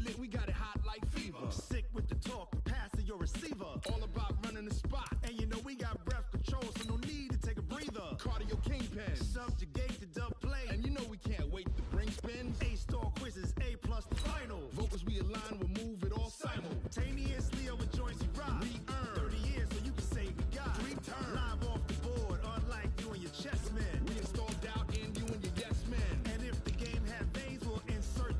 lit, we got it hot like fever. Sick with the talk, passing your receiver. All about running the spot. And you know we got breath control, so no need to take a breather. Cardio kingpin. Subjugate the dub play. And you know we can't wait to bring spins. A-star quizzes, A+ the final. Vocals we align, we'll move it all simultaneously over joints we rock. We earn 30 years so you can say we got 3 turns. Live off the board, unlike you and your chess men. We install doubt in you and your yes men. And if the game had veins, we'll insert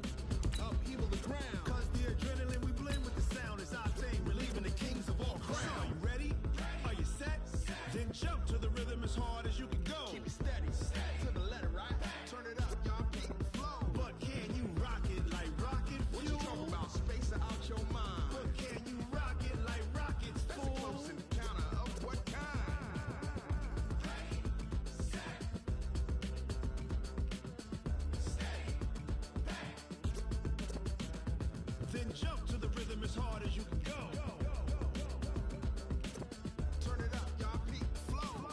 upheaval the ground. Cause the adrenaline we blend with the sound is our thing, relieving the kings of all crowns. So are you ready? Are you set? Then jump to the rhythm as hard as you can go. Keep it steady, to the letter, right? Turn it up, y'all, keep the flow. But can you rock it like rocket fuel? What you talking about? Space out your mind. But can you rock it like rockets, That's fool? a close encounter of what kind? Then jump to the rhythm as hard as you can go. Turn it up, y'all, keep the flow.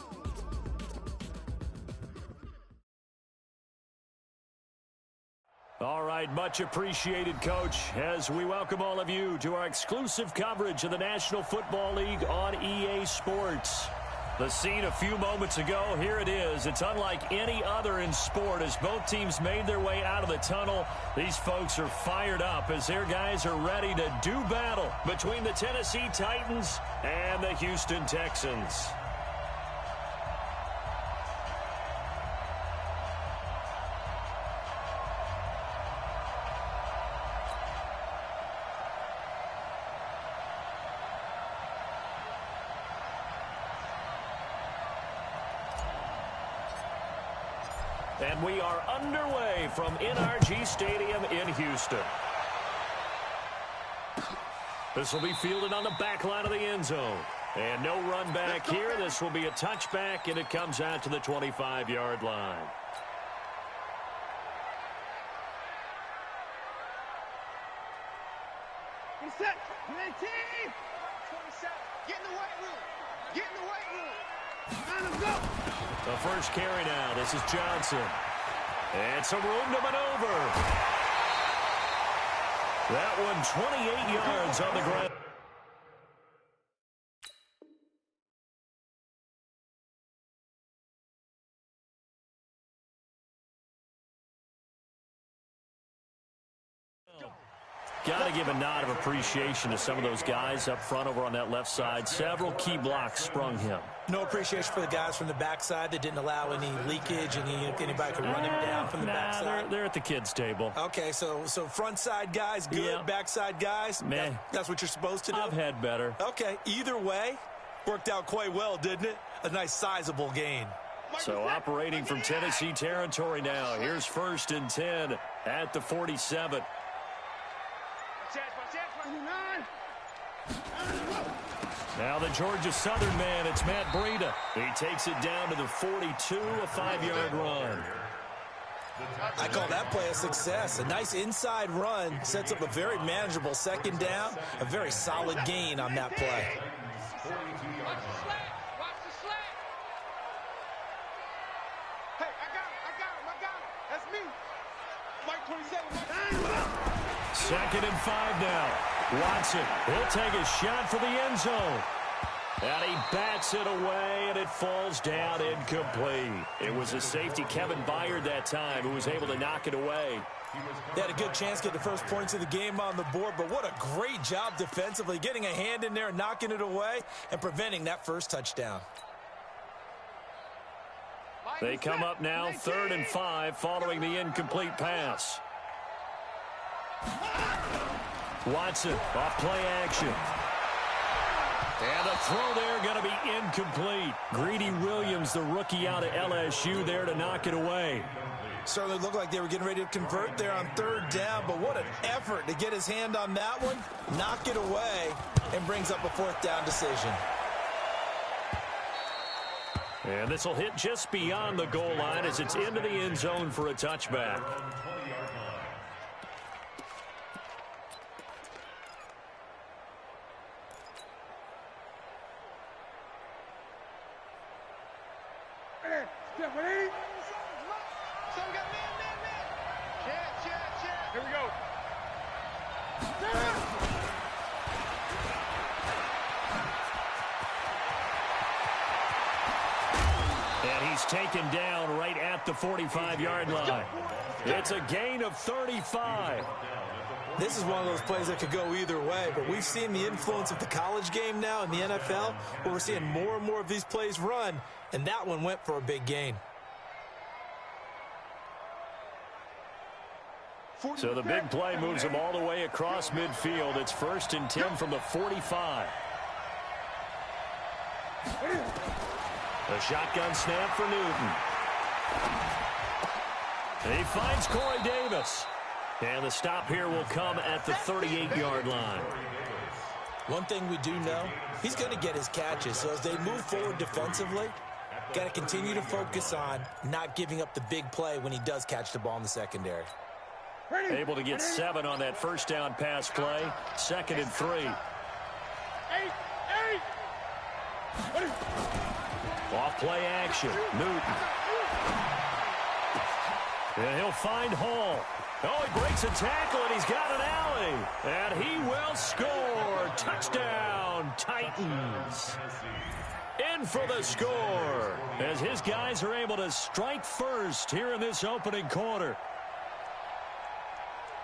All right, much appreciated, Coach, as we welcome all of you to our exclusive coverage of the National Football League on EA Sports. The scene a few moments ago, here it is. It's unlike any other in sport as both teams made their way out of the tunnel. These folks are fired up as their guys are ready to do battle between the Tennessee Titans and the Houston Texans. And we are underway from NRG Stadium in Houston. This will be fielded on the back line of the end zone. And no run back here. This will be a touchback, and it comes out to the 25-yard line. Get set. 19. 27. Get in the weight room. Get in the weight room. Let him go. The first carry now. This is Johnson. And some room to maneuver. That one 28 yards on the ground. Got to give a nod of appreciation to some of those guys up front over on that left side. Several key blocks sprung him. No appreciation for the guys from the backside that didn't allow any leakage, and anybody could run him down from the backside. They're at the kids' table. Okay, so front side guys good, yeah. Backside guys, meh. That's what you're supposed to do? I've had better. Okay, either way, worked out quite well, didn't it? A nice sizable gain. So operating from Tennessee territory now. Here's 1st and 10 at the 47. Now the Georgia Southern man, it's Matt Breida. He takes it down to the 42, a 5-yard run. I call that play a success. A nice inside run sets up a very manageable 2nd down, a very solid gain on that play. Watch the slant. Hey, I got him. That's me. Mike 27. 2nd and 5 now. Watson, he'll take a shot for the end zone. And he bats it away, and it falls down incomplete. It was a safety, Kevin Byard, that time, who was able to knock it away. They had a good chance to get the first points of the game on the board, but what a great job defensively, getting a hand in there, knocking it away, and preventing that first touchdown. They come up now, 3rd and 5, following the incomplete pass. Watson, off play action. And the throw there going to be incomplete. Greedy Williams, the rookie out of LSU, there to knock it away. Certainly looked like they were getting ready to convert there on 3rd down, but what an effort to get his hand on that one, knock it away, and brings up a 4th down decision. And this will hit just beyond the goal line as it's into the end zone for a touchback. Here we go. And he's taken down right at the 45-yard line. It's a gain of 35. This is one of those plays that could go either way, but we've seen the influence of the college game now in the NFL, where we're seeing more and more of these plays run, and that one went for a big gain. So the big play moves them all the way across midfield. It's 1st and 10 from the 45. A shotgun snap for Newton. He finds Corey Davis. And the stop here will come at the 38-yard line. One thing we do know, he's going to get his catches. So as they move forward defensively, got to continue to focus on not giving up the big play when he does catch the ball in the secondary. Able to get 7 on that first down pass play. 2nd and 3. Off play action. Newton. And he'll find Hall. Oh, he breaks a tackle, and he's got an alley. And he will score. Touchdown, Titans. In for the score, as his guys are able to strike first here in this opening quarter.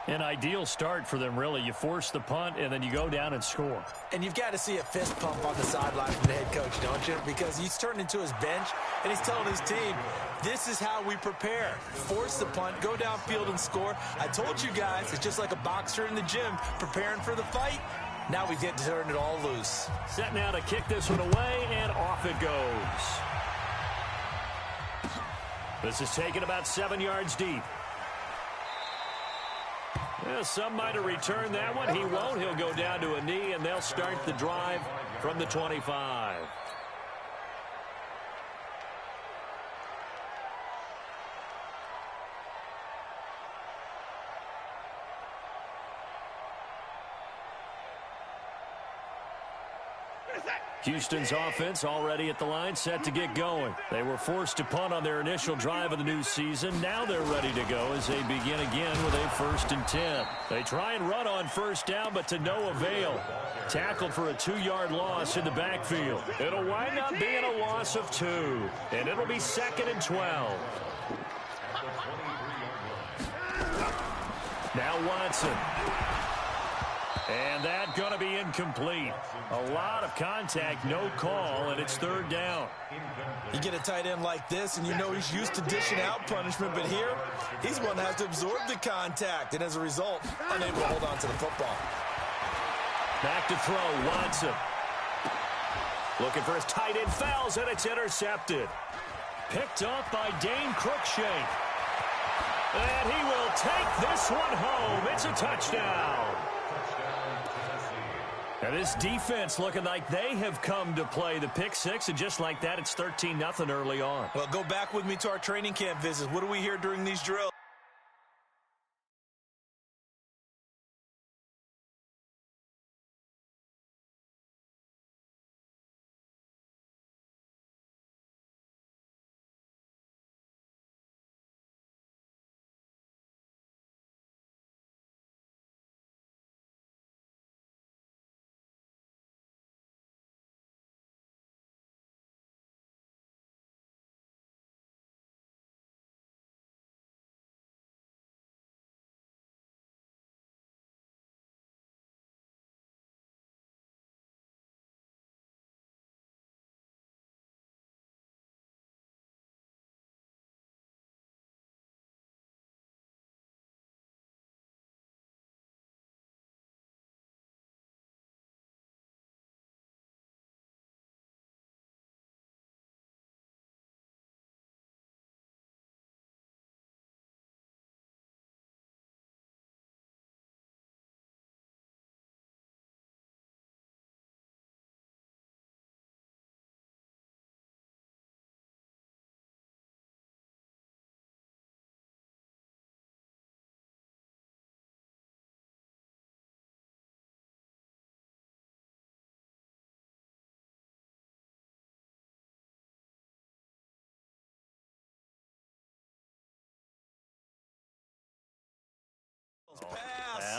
An ideal start for them, really. You force the punt, and then you go down and score. And you've got to see a fist pump on the sideline from the head coach, don't you? Because he's turned into his bench, and he's telling his team, this is how we prepare. Force the punt, go downfield and score. I told you guys, it's just like a boxer in the gym preparing for the fight. Now we get to turn it all loose. Set now to kick this one away, and off it goes. This is taken about 7 yards deep. Yeah, some might have returned that one. He won't. He'll go down to a knee, and they'll start the drive from the 25. Houston's offense already at the line, set to get going. They were forced to punt on their initial drive of the new season. Now they're ready to go as they begin again with a 1st and 10. They try and run on first down, but to no avail. Tackled for a 2-yard loss in the backfield. It'll wind up being a loss of 2, and it'll be 2nd and 12. Now Watson. And that's going to be incomplete. A lot of contact, no call, and it's 3rd down. You get a tight end like this, and you know he's used to dishing out punishment, but here, he's one that has to absorb the contact, and as a result, unable to hold on to the football. Back to throw, Watson. Looking for his tight end, fouls, and it's intercepted. Picked up by Dane Cruikshank. And he will take this one home. It's a touchdown. And this defense looking like they have come to play the pick six, and just like that, it's 13-0 early on. Well, go back with me to our training camp visits. What do we hear during these drills?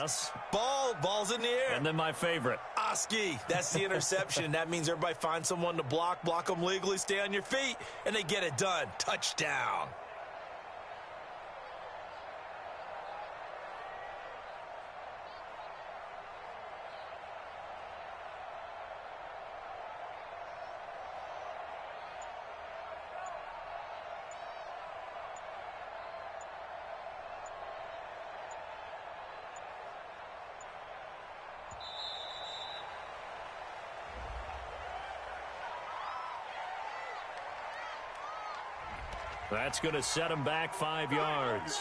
Yes. Ball's in the air. And then my favorite. Oski, that's the interception. That means everybody finds someone to block them legally, stay on your feet, and they get it done. Touchdown. That's going to set him back 5 yards.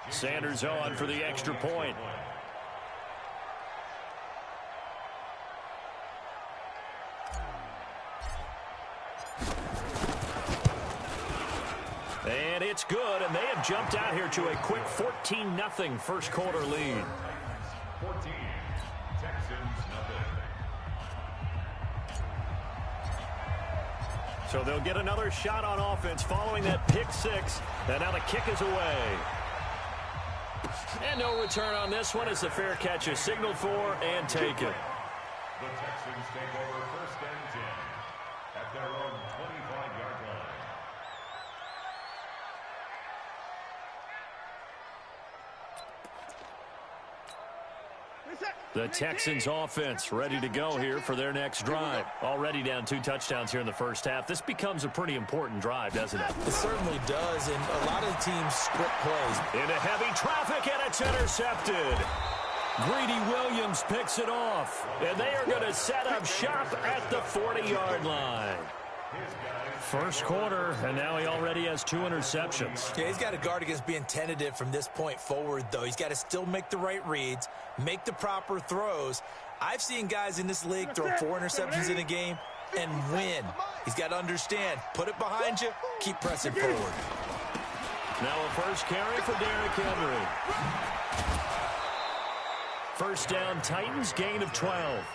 Sanders on for the extra point. And it's good, and they have jumped out here to a quick 14-0 first quarter lead. 14, Texans nothing. So they'll get another shot on offense following that pick six. And now the kick is away. And no return on this one as the fair catch is signaled for and taken. The Texans take over first and 10 at their own 25-yard line. The Texans offense ready to go here for their next drive. Already down 2 touchdowns here in the first half. This becomes a pretty important drive, doesn't it? It certainly does, and a lot of the teams script plays. Into heavy traffic, and it's intercepted. Greedy Williams picks it off, and they are going to set up shop at the 40-yard line. First quarter, and now he already has 2 interceptions. Yeah, he's got to guard against being tentative from this point forward, though. He's got to still make the right reads, make the proper throws. I've seen guys in this league throw 4 interceptions in a game and win. He's got to understand, put it behind you, keep pressing forward. Now a first carry for Derrick Henry. First down, Titans, gain of 12.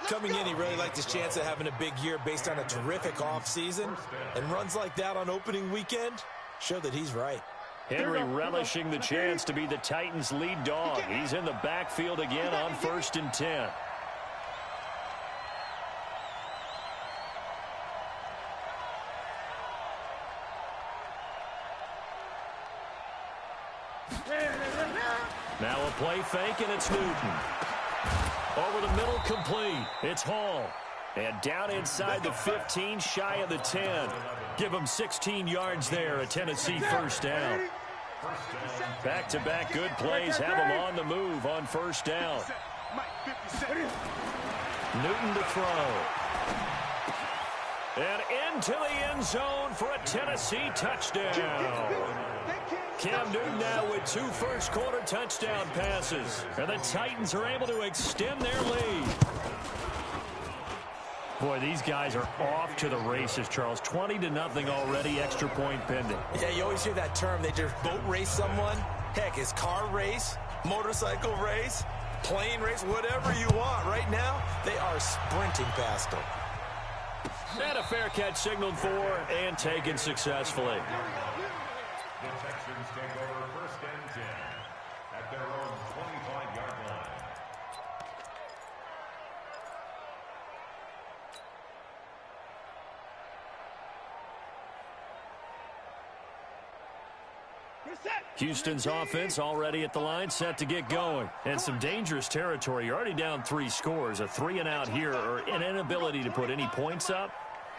Coming in, he really liked his chance of having a big year based on a terrific offseason. And runs like that on opening weekend show that he's right. Henry relishing the chance to be the Titans' lead dog. He's in the backfield again on first and 10. Now a play fake, and it's Newton. Over the middle, complete. It's Hall. And down inside the 15, shy of the 10. Give him 16 yards there, a Tennessee first down. Back-to-back good plays have him on the move on first down. Newton to throw. And into the end zone for a Tennessee touchdown. Cam Newton now with 2 first-quarter touchdown passes. And the Titans are able to extend their lead. Boy, these guys are off to the races, Charles. 20-0 already, extra point pending. Yeah, you always hear that term. They just boat race someone. Heck, it's car race, motorcycle race, plane race, whatever you want. Right now, they are sprinting past them. And a fair catch signaled for and taken successfully. The Texans take over first and 10 at their own 25-yard line. Houston's offense already at the line, set to get going. And some dangerous territory. You're already down 3 scores. A 3-and-out here, or an inability to put any points up.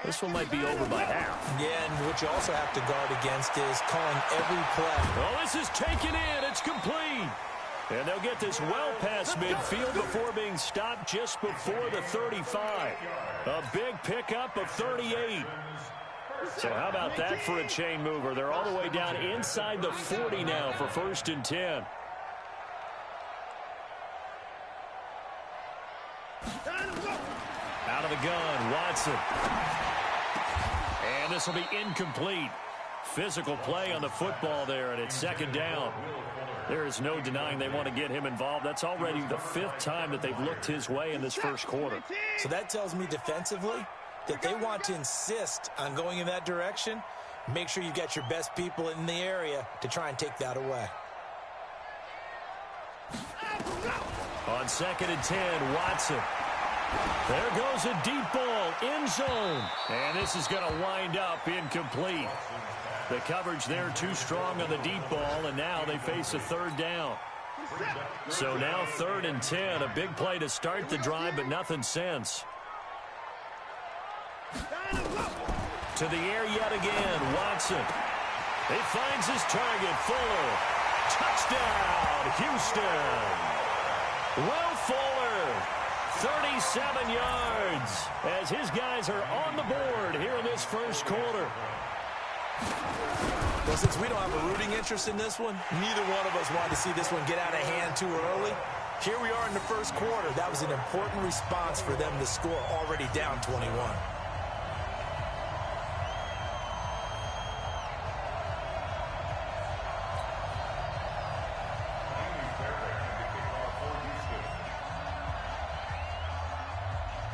This one might be over by half. Yeah, and what you also have to guard against is calling every play. Oh, this is taken in. It's complete. And they'll get this well past midfield before being stopped just before the 35. A big pickup of 38. So how about that for a chain mover? They're all the way down inside the 40 now for first and 10. Out of the gun, Watson. And this will be incomplete. Physical play on the football there, and it's second down. There is no denying they want to get him involved. That's already the 5th time that they've looked his way in this first quarter. So that tells me defensively that they want to insist on going in that direction, Make sure you get your best people in the area to try and take that away. On 2nd and 10, Watson. There goes a deep ball, end zone. And this is going to wind up incomplete. The coverage there too strong on the deep ball, and now they face a 3rd down. So now 3rd and 10, a big play to start the drive, but nothing since. To the air yet again, Watson. He finds his target, Fuller. Touchdown, Houston. Will Fuller, 37 yards, as his guys are on the board here in this first quarter. Well, since we don't have a rooting interest in this one, neither one of us wanted to see this one get out of hand too early. Here we are in the first quarter. That was an important response for them to score, already down 21.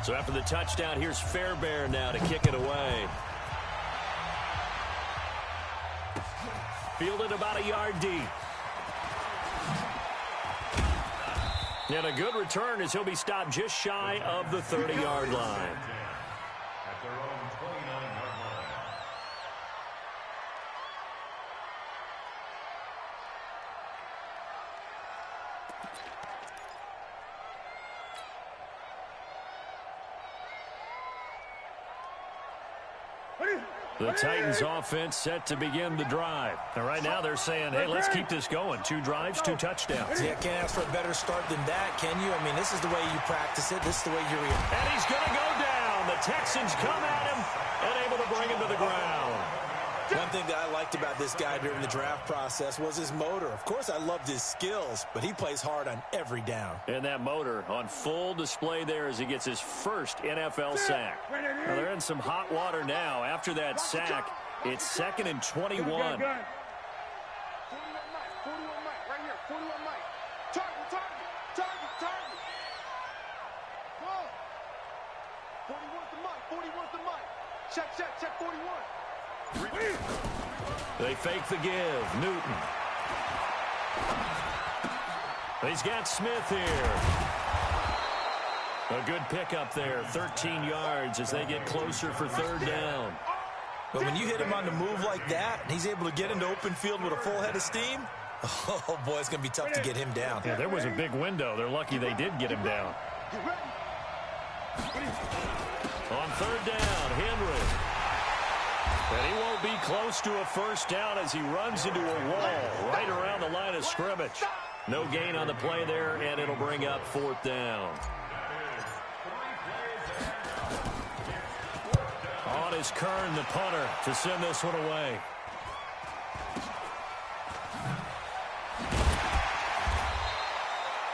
So after the touchdown, here's Fairbairn now to kick it away. Fielded about a yard deep. And a good return as he'll be stopped just shy of the 30-yard line. At their own 29-yard line. The Titans offense set to begin the drive. And right now they're saying, hey, let's keep this going. 2 drives, 2 touchdowns. Yeah, can't ask for a better start than that, can you? I mean, this is the way you practice it. This is the way you react. And he's going to go down. The Texans come at him and able to bring him to the ground. One thing that I liked about this guy during the draft process was his motor. Of course, I loved his skills, but he plays hard on every down. And that motor on full display there as he gets his first NFL sack. Now, they're in some hot water now. After that sack, it's 2nd and 21. 41 Mike, 41 Mike, right here, 41 Mike. Target. Whoa. 41 to Mike, Check, 41. They fake the give. Newton. He's got Smith here. A good pickup there. 13 yards as they get closer for 3rd down. But when you hit him on the move like that, and he's able to get into open field with a full head of steam, oh, boy, it's going to be tough to get him down. Yeah, there was a big window. They're lucky they did get him down. On 3rd down, Henry. And he won't be close to a 1st down as he runs into a wall right around the line of scrimmage. No gain on the play there, and it'll bring up 4th down. On is Kern, the punter, to send this one away.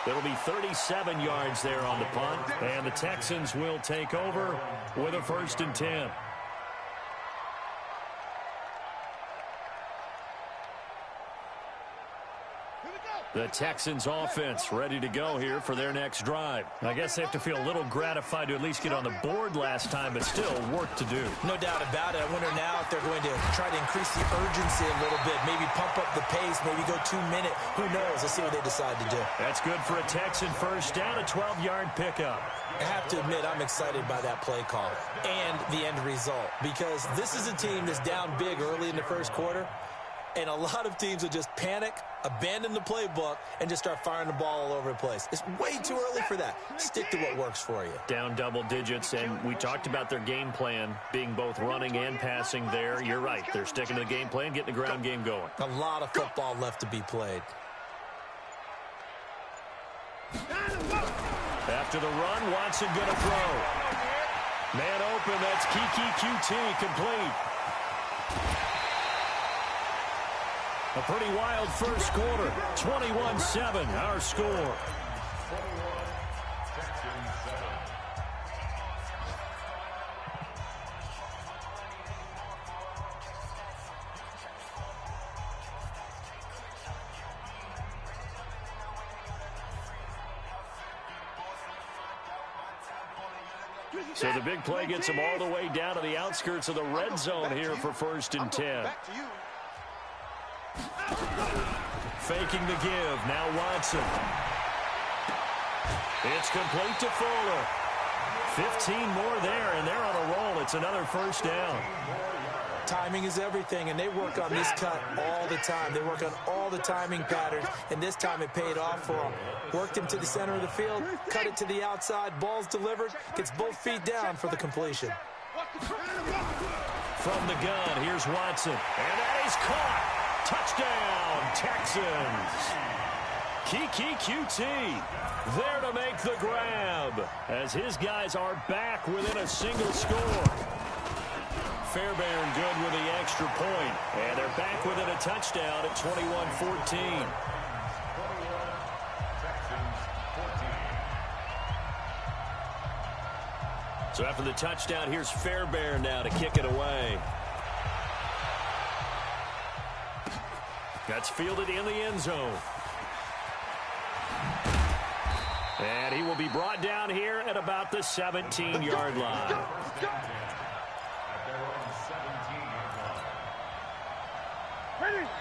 It'll be 37 yards there on the punt, and the Texans will take over with a 1st and 10. The Texans offense ready to go here for their next drive. I guess they have to feel a little gratified to at least get on the board last time, but still work to do. No doubt about it. I wonder now if they're going to try to increase the urgency a little bit, maybe pump up the pace, maybe go 2-minute. Who knows? Let's see what they decide to do. That's good for a Texan 1st down, a 12-yard pickup. I have to admit, I'm excited by that play call and the end result, because this is a team that's down big early in the first quarter, and a lot of teams will just panic, abandon the playbook, and just start firing the ball all over the place. It's way too early for that. Stick to what works for you. Down double digits, and we talked about their game plan being both running and passing there. You're right. They're sticking to the game plan, getting the ground game going. A lot of football left to be played. After the run, Watson going to throw. Man open, that's Kiki QT, complete. A pretty wild first quarter. 21-7, our score. So the big play gets him all the way down to the outskirts of the red zone here for 1st and 10. Faking the give. Now Watson. It's complete to Fuller. 15 more there, and they're on a roll. It's another 1st down. Timing is everything, and they work on this cut all the time. They work on all the timing patterns, and this time it paid off for them. Worked him to the center of the field, cut it to the outside, ball's delivered, gets both feet down for the completion. From the gun, here's Watson, and that is caught. Touchdown, Texans. Kiki QT there to make the grab as his guys are back within a single score. Fairbairn good with the extra point, and they're back within a touchdown at 21-14. So after the touchdown, here's Fairbairn now to kick it away. That's fielded in the end zone. And he will be brought down here at about the 17-yard line.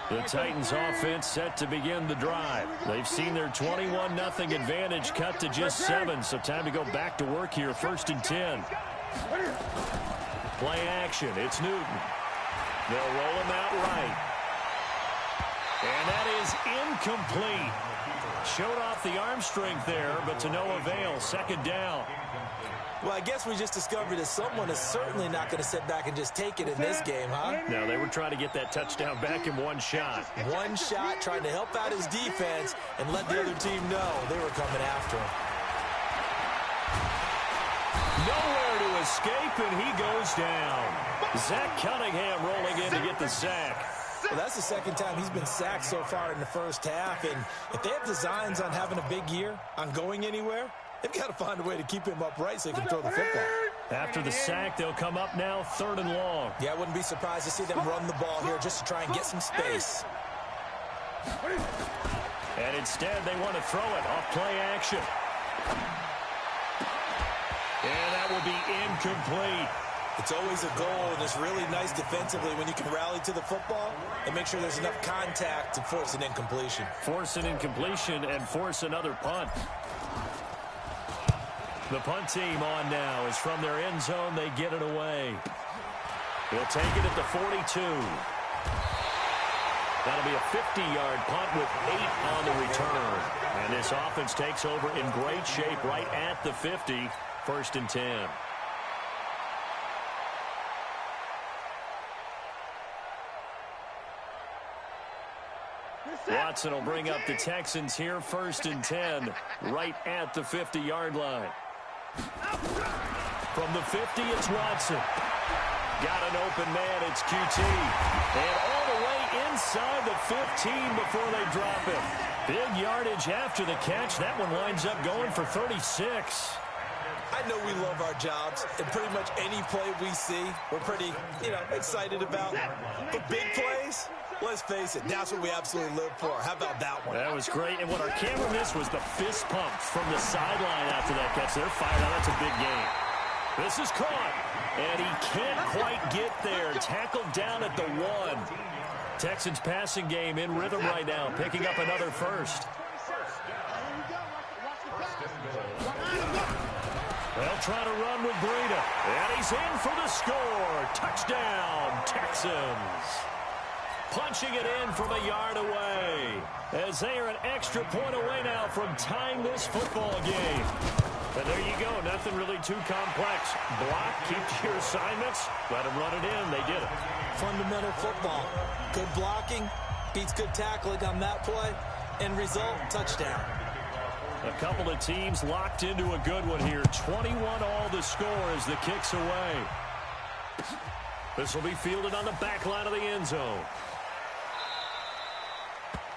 The Titans offense set to begin the drive. They've seen their 21-0 advantage cut to just 7, so time to go back to work here. 1st and 10. Play action. It's Newton. They'll roll him out right. And that is incomplete. Showed off the arm strength there, but to no avail. 2nd down. Well, I guess we just discovered that someone is certainly not going to sit back and just take it in this game, huh? No, they were trying to get that touchdown back in one shot. One shot, trying to help out his defense and let the other team know they were coming after him. Nowhere to escape, and he goes down. Zach Cunningham rolling in to get the sack. Well, that's the 2nd time he's been sacked so far in the 1st half, and if they have designs on having a big year, on going anywhere, they've got to find a way to keep him upright so he can throw the football. After the sack, they'll come up now 3rd and long. Yeah, I wouldn't be surprised to see them run the ball here just to try and get some space. And instead, they want to throw it off play action. And that will be incomplete. It's always a goal, and it's really nice defensively when you can rally to the football and make sure there's enough contact to force an incompletion. Force an incompletion and force another punt. The punt team on now is from their end zone. They get it away. They'll take it at the 42. That'll be a 50-yard punt with 8 on the return. And this offense takes over in great shape right at the 50. 1st and 10. Watson will bring up the Texans here. 1st and 10 right at the 50-yard line. From the 50, it's Watson. Got an open man, it's QT. And all the way inside the 15 before they drop it. Big yardage after the catch. That one winds up going for 36. I know we love our jobs, and pretty much any play we see, we're pretty, excited about. But big plays, let's face it, that's what we absolutely live for. How about that one? That was great, and what our camera missed was the fist pump from the sideline after that catch. They're fired out. That's a big game. This is caught, and he can't quite get there. Tackled down at the 1. Texans passing game in rhythm right now, picking up another 1st. They'll try to run with Breida, and he's in for the score. Touchdown, Texans. Punching it in from a yard away, as they are an extra point away now from tying this football game. And there you go, nothing really too complex. Block, keep to your assignments, let them run it in. They did it. Fundamental football. Good blocking, beats good tackling on that play, end result, touchdown. A couple of teams locked into a good one here. 21 all the score as the kick's away. This will be fielded on the back line of the end zone.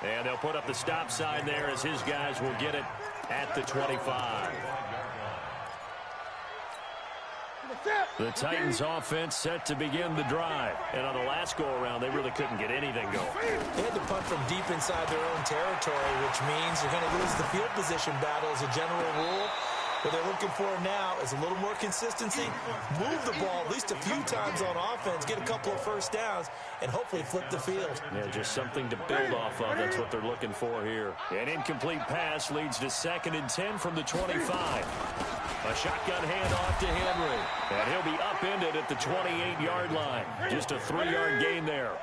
And they'll put up the stop sign there as his guys will get it at the 25. The Titans offense set to begin the drive. And on the last go-around, they really couldn't get anything going. They had to punt from deep inside their own territory, which means you're going to lose the field position battle as a general rule. What they're looking for now is a little more consistency, move the ball at least a few times on offense, get a couple of first downs, and hopefully flip the field. Yeah, just something to build off of. That's what they're looking for here. An incomplete pass leads to 2nd and 10 from the 25. A shotgun handoff to Henry. And he'll be upended at the 28-yard line. Just a 3-yard gain there.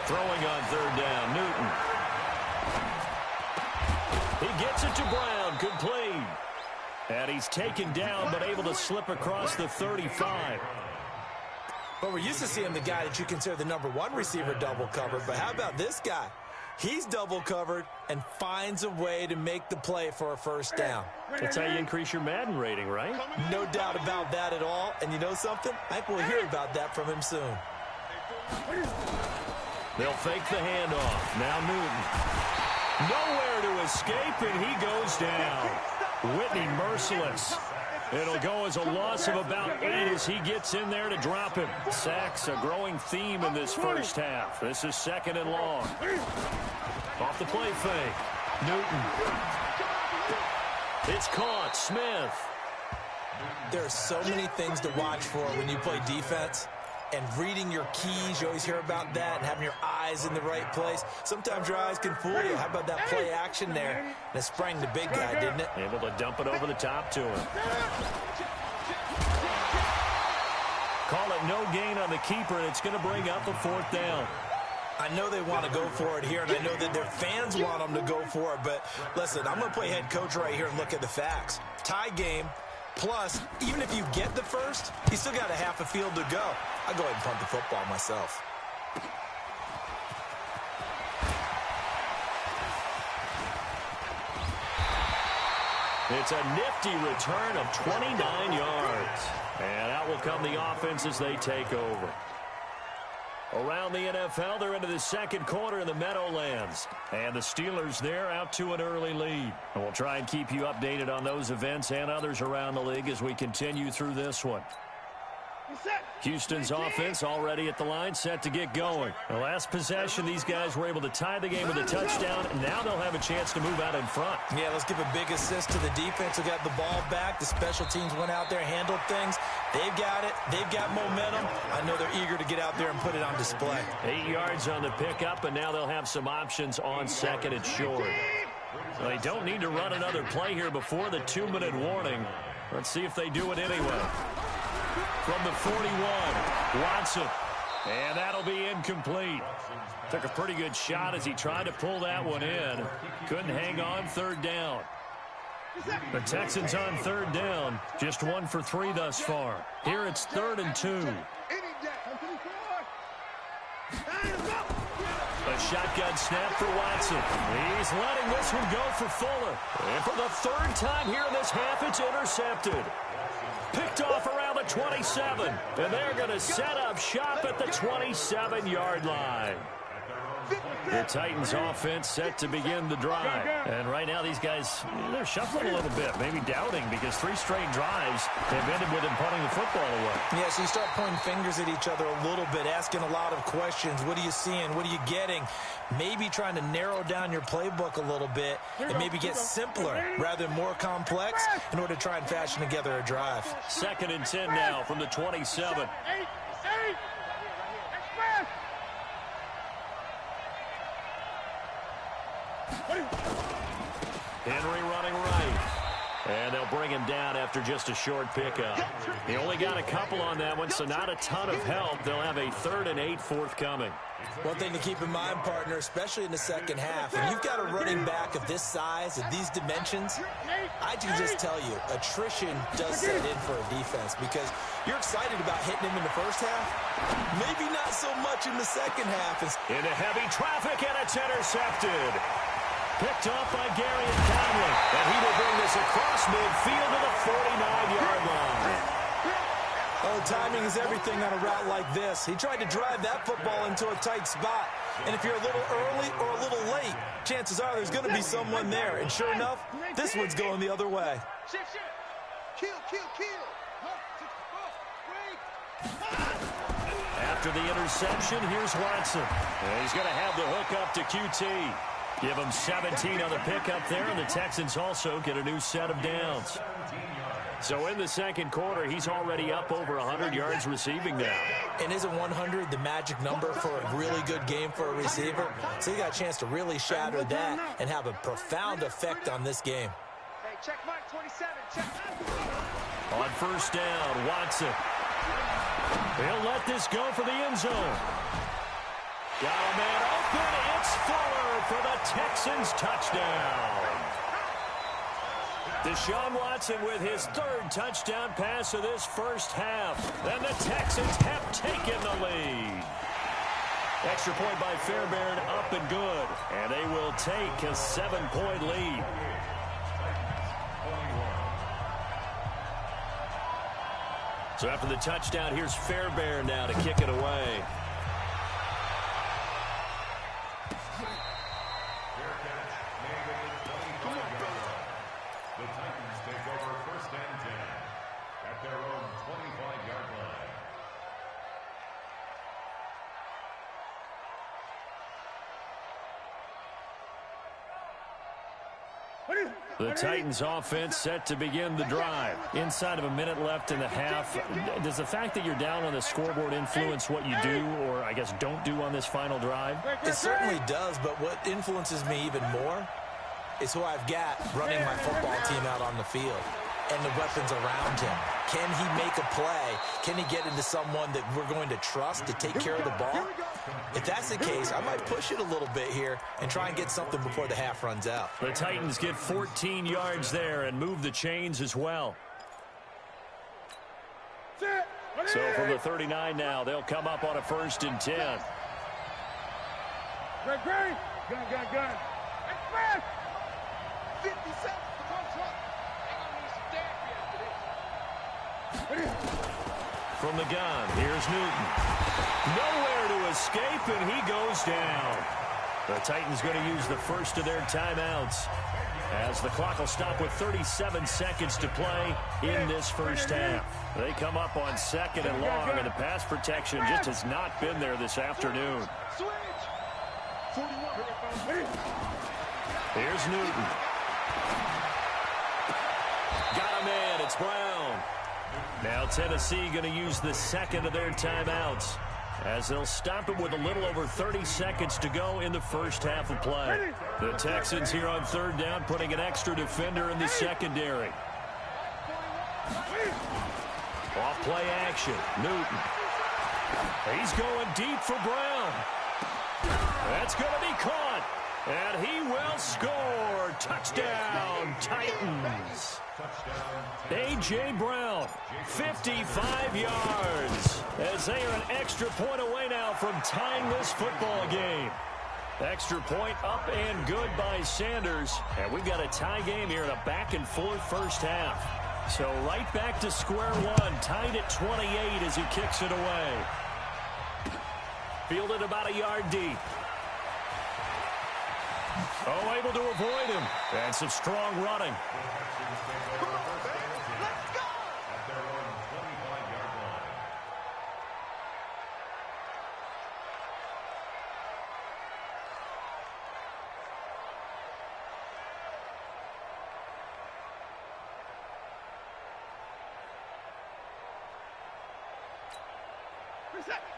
Throwing on 3rd down, Newton. He gets it to Brown, complete. And he's taken down, but able to slip across the 35. Well, we're used to seeing the guy that you consider the #1 receiver double covered, but how about this guy? He's double covered and finds a way to make the play for a first down. That's how you increase your Madden rating, right? No doubt about that at all. And you know something? I think we'll hear about that from him soon. They'll fake the handoff. Now Newton. Nowhere to escape, and he goes down. Whitney merciless. It'll go as a loss of about 8 as he gets in there to drop him. Sacks, a growing theme in this first half. This is 2nd and long. Off the play fake. Newton. It's caught. Smith. There are so many things to watch for when you play defense. And reading your keys, you always hear about that, and having your eyes in the right place. Sometimes your eyes can fool you. How about that play action there? And it sprang the big guy, didn't it? Able to dump it over the top to him. Call it no gain on the keeper, and it's going to bring up a 4th down. I know they want to go for it here, and I know that their fans want them to go for it. But listen, I'm going to play head coach right here and look at the facts. Tie game. Plus, even if you get the first, you still got a half a field to go. I'll go ahead and punt the football myself. It's a nifty return of 29 yards. And out will come the offense as they take over. Around the NFL, they're into the 2nd quarter in the Meadowlands. And the Steelers there out to an early lead. And we'll try and keep you updated on those events and others around the league as we continue through this one. Houston's offense already at the line, set to get going. The last possession, these guys were able to tie the game with a touchdown, and now they'll have a chance to move out in front. Yeah, let's give a big assist to the defense who got the ball back. The special teams went out there, handled things. They've got it. They've got momentum. I know they're eager to get out there and put it on display. 8 yards on the pickup, and now they'll have some options on 2nd and short. So they don't need to run another play here before the 2-minute warning. Let's see if they do it anyway. From the 41, Watson. And that'll be incomplete. Took a pretty good shot as he tried to pull that one in. Couldn't hang on 3rd down. The Texans on 3rd down. Just 1 for 3 thus far. Here it's 3rd and 2. A shotgun snap for Watson. He's letting this one go for Fuller. And for the 3rd time here in this half, it's intercepted. Picked off around the 27. And they're going to set up shop at the 27-yard line. The Titans offense set to begin the drive. And right now these guys, they're shuffling a little bit, maybe doubting, because 3 straight drives have ended with them punting the football away. Yeah, so you start pointing fingers at each other a little bit, asking a lot of questions. What are you seeing? What are you getting? Maybe trying to narrow down your playbook a little bit and maybe get simpler rather than more complex in order to try and fashion together a drive. 2nd and 10 now from the 27. Henry running right. And they'll bring him down after just a short pickup. He only got a couple on that one, so not a ton of help. They'll have a 3rd and 8 forthcoming. One thing to keep in mind, partner, especially in the second half, and you've got a running back of this size, of these dimensions, I can just tell you, attrition does set in for a defense because you're excited about hitting him in the first half. Maybe not so much in the second half. Into heavy traffic, and it's intercepted. Picked off by Gary and Conley. And he will bring this across midfield to the 49-yard line. Oh, timing is everything on a route like this. He tried to drive that football into a tight spot. And if you're a little early or a little late, chances are there's going to be someone there. And sure enough, this one's going the other way. After the interception, here's Watson. And he's going to have the hook up to QT. Give them 17 on the pickup there, and the Texans also get a new set of downs. So in the second quarter, he's already up over 100 yards receiving now. And isn't 100 the magic number for a really good game for a receiver? So he got a chance to really shatter that and have a profound effect on this game. Hey, check Mike 27. Check. On first down, Watson. He'll let this go for the end zone. Got a man open. It's Fuller for the Texans touchdown. Deshaun Watson with his third touchdown pass of this first half. And the Texans have taken the lead. Extra point by Fairbairn, up and good. And they will take a 7-point lead. So after the touchdown, here's Fairbairn now to kick it away. The Titans take over first and 10 at their own 25-yard line. The Titans offense set to begin the drive. Inside of a minute left in the half. Does the fact that you're down on the scoreboard influence what you do, or I guess don't do on this final drive? It certainly does, but what influences me even more is who I've got running my football team out on the field and the weapons around him. Can he make a play? Can he get into someone that we're going to trust to take care of the ball? If that's the case, I might push it a little bit here and try and get something before the half runs out. The Titans get 14 yards there and move the chains as well. So from the 39 now, they'll come up on a 1st and 10. Gun. Express. 57. Come on, truck. They're going to need some therapy after this. From the gun, here's Newton. Nowhere to escape, and he goes down. The Titans going to use the first of their timeouts as the clock will stop with 37 seconds to play in this first half. They come up on 2nd and long, and the pass protection just has not been there this afternoon. Here's Newton. Got a man, it's Brown. Now Tennessee going to use the second of their timeouts as they'll stop it with a little over 30 seconds to go in the first half of play. The Texans here on 3rd down, putting an extra defender in the secondary. Off play action, Newton. He's going deep for Brown. That's going to be caught, and he will score. Touchdown, Titans. A.J. Brown, 55 yards, as they are an extra point away now from tying this football game. Extra point up and good by Sanders, and we've got a tie game here in a back-and-forth first half. So right back to square one, tied at 28 as he kicks it away. Fielded about a yard deep. Oh, able to avoid him. And some strong running.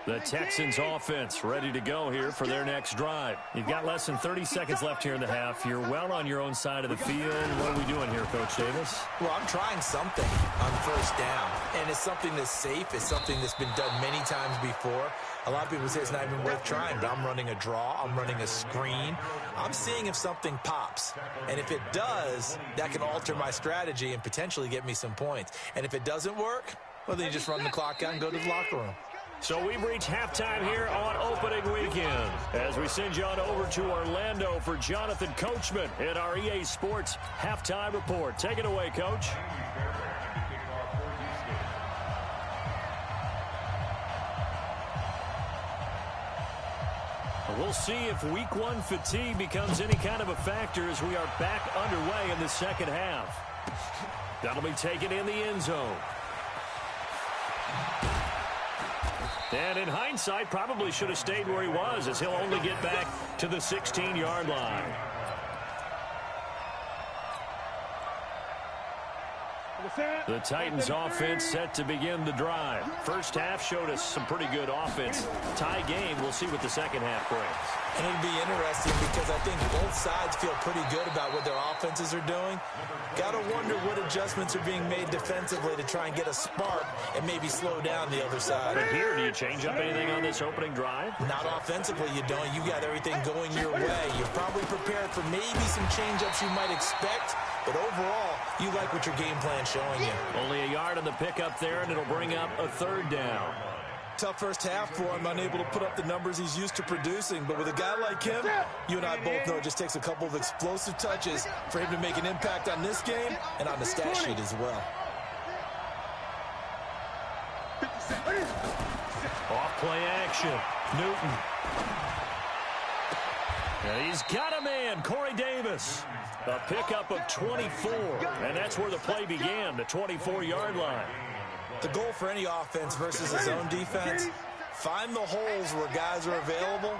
The Texans offense ready to go here for their next drive. You've got less than 30 seconds left here in the half. You're well on your own side of the field. What are we doing here, Coach Davis? Well, I'm trying something on 1st down, and it's something that's safe. It's something that's been done many times before. A lot of people say it's not even worth trying, but I'm running a draw. I'm running a screen. I'm seeing if something pops, and if it does, that can alter my strategy and potentially get me some points. And if it doesn't work, well, then you just run the clock out and go to the locker room. So we've reached halftime here on opening weekend as we send you on over to Orlando for Jonathan Coachman in our EA Sports Halftime Report. Take it away, Coach. We'll see if Week 1 fatigue becomes any kind of a factor as we are back underway in the second half. That'll be taken in the end zone. And in hindsight, probably should have stayed where he was, as he'll only get back to the 16-yard line. The Titans offense set to begin the drive. First half showed us some pretty good offense. Tie game, we'll see what the second half brings. And it'll be interesting because I think both sides feel pretty good about what their offenses are doing. Got to wonder what adjustments are being made defensively to try and get a spark and maybe slow down the other side. But here, do you change up anything on this opening drive? Not offensively, you don't. You got everything going your way. You're probably prepared for maybe some change-ups you might expect, but overall, you like what your game plan's showing you. Only a yard on the pickup there, and it'll bring up a third down. Tough first half for him, unable to put up the numbers he's used to producing. But with a guy like him, you and I both know it just takes a couple of explosive touches for him to make an impact on this game and on the stat sheet as well. Off play action. Newton. And he's got a man, Corey Davis. A pickup of 24, and that's where the play began, the 24-yard line. The goal for any offense versus his own defense, find the holes where guys are available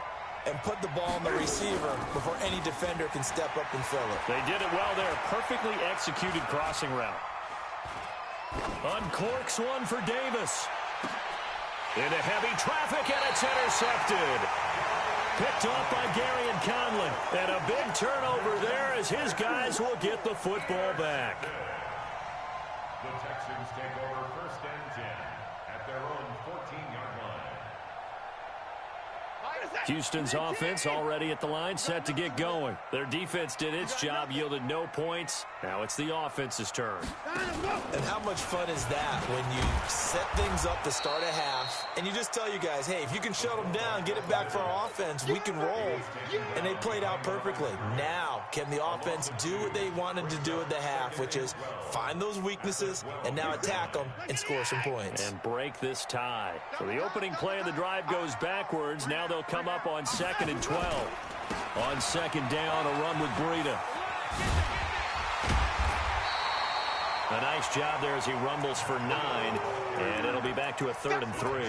and put the ball on the receiver before any defender can step up and fill it. They did it well there. Perfectly executed crossing route. Uncorks one for Davis. Into heavy traffic, and it's intercepted. Picked off by Gary and Conley. And a big turnover there as his guys will get the football back. The Texans take over first and 10 at their own 14-yard line. Houston's offense already at the line, set to get going. Their defense did its job, yielded no points. Now it's the offense's turn. And how much fun is that when you set things up to start a half and you just tell you guys, hey, if you can shut them down, get it back for our offense, we can roll. And they played out perfectly. Now, can the offense do what they wanted to do at the half, which is find those weaknesses and now attack them and score some points. And break this tie. So the opening play of the drive goes backwards. Now they'll come up on 2nd and 12. On second down, a run with Breida. A nice job there as he rumbles for 9, and it'll be back to a 3rd and 3.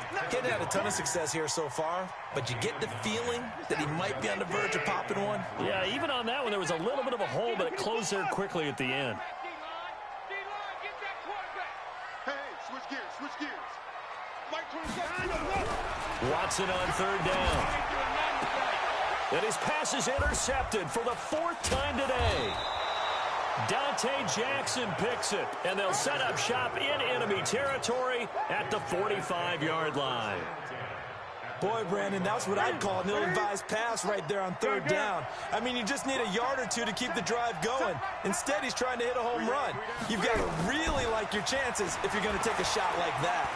Hadn't had a ton of success here so far, but you get the feeling that he might be on the verge of popping one. Yeah, even on that one, there was a little bit of a hole, but it closed there quickly at the end. Hey, switch gears. Watson on 3rd down. And his pass is intercepted for the 4th time today. Dante Jackson picks it, and they'll set up shop in enemy territory at the 45-yard line. Boy, Brandon, that's what I'd call an ill-advised pass right there on 3rd down. I mean, you just need a yard or two to keep the drive going. Instead, he's trying to hit a home run. You've got to really like your chances if you're going to take a shot like that.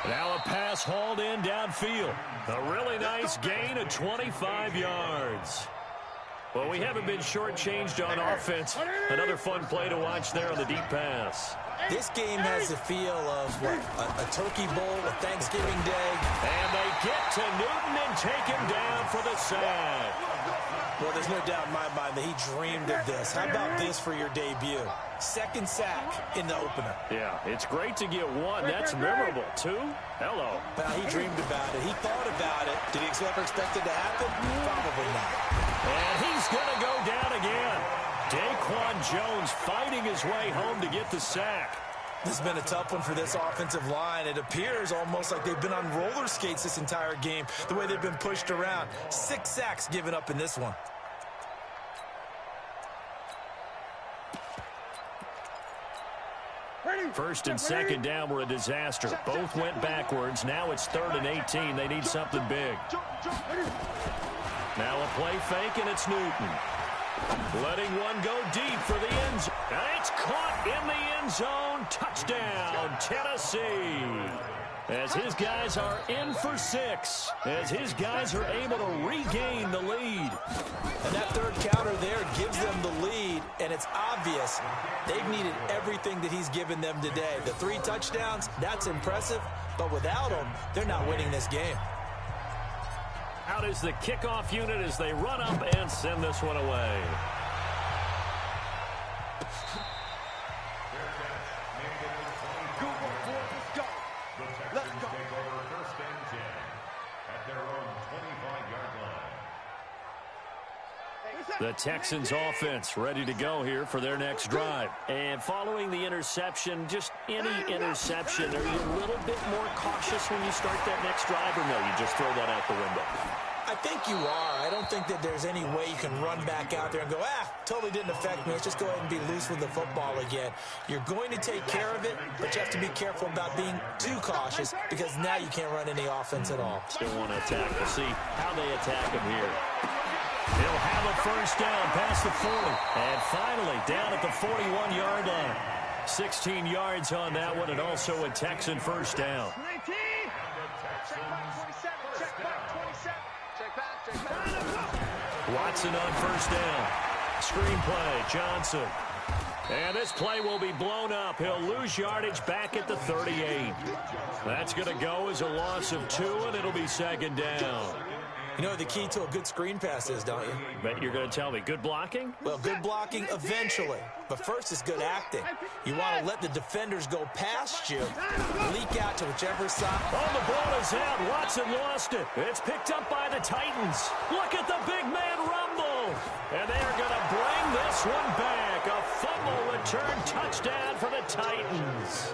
Now a pass hauled in downfield. A really nice gain of 25 yards. Well, we haven't been shortchanged on offense. Another fun play to watch there on the deep pass. This game has the feel of, what, a turkey bowl, a Thanksgiving day. And they get to Newton and take him down for the sack. Well, there's no doubt in my mind that he dreamed of this. How about this for your debut? 2nd sack in the opener. Yeah, it's great to get 1. That's memorable. 2? Hello. Well, he dreamed about it. He thought about it. Did he ever expect it to happen? Probably not. And he's going to go down again. Daquan Jones fighting his way home to get the sack. This has been a tough one for this offensive line. It appears almost like they've been on roller skates this entire game, the way they've been pushed around. 6 sacks given up in this one. First and second down were a disaster. Both went backwards. Now it's 3rd and 18. They need something big. Now a play fake, and it's Newton. Letting one go deep for the end zone. It's caught in the end zone. Touchdown, Tennessee. As his guys are in for 6. As his guys are able to regain the lead. And that 3rd counter there gives them the lead, and it's obvious they've needed everything that he's given them today. The 3 touchdowns, that's impressive, but without them, they're not winning this game. Out is the kickoff unit as they run up and send this one away. The Texans take over first and 10 at their own 25-yard line. The Texans offense ready to go here for their next drive. And following the interception, just any interception, are you a little bit more cautious when you start that next drive, or no, you just throw that out the window? I think you are. I don't think that there's any way you can run back out there and go, totally didn't affect me. Let's just go ahead and be loose with the football again. You're going to take care of it, but you have to be careful about being too cautious because now you can't run any offense at all. Still want to attack. We'll see how they attack him here. He'll have a first down past the 40. And finally, down at the 41-yard line. 16 yards on that one, and also a Texan first down. Watson on first down. Screenplay, Johnson. And this play will be blown up. He'll lose yardage back at the 38. That's going to go as a loss of 2, and it'll be second down. You know what the key to a good screen pass is, don't you? Bet you're going to tell me. Good blocking? Well, good blocking eventually. But first is good acting. You want to let the defenders go past you, leak out to whichever side. Oh, the ball is out. Watson lost it. It's picked up by the Titans. Look at the big man rumble. And they are going to bring this one back. A fumble return touchdown for the Titans.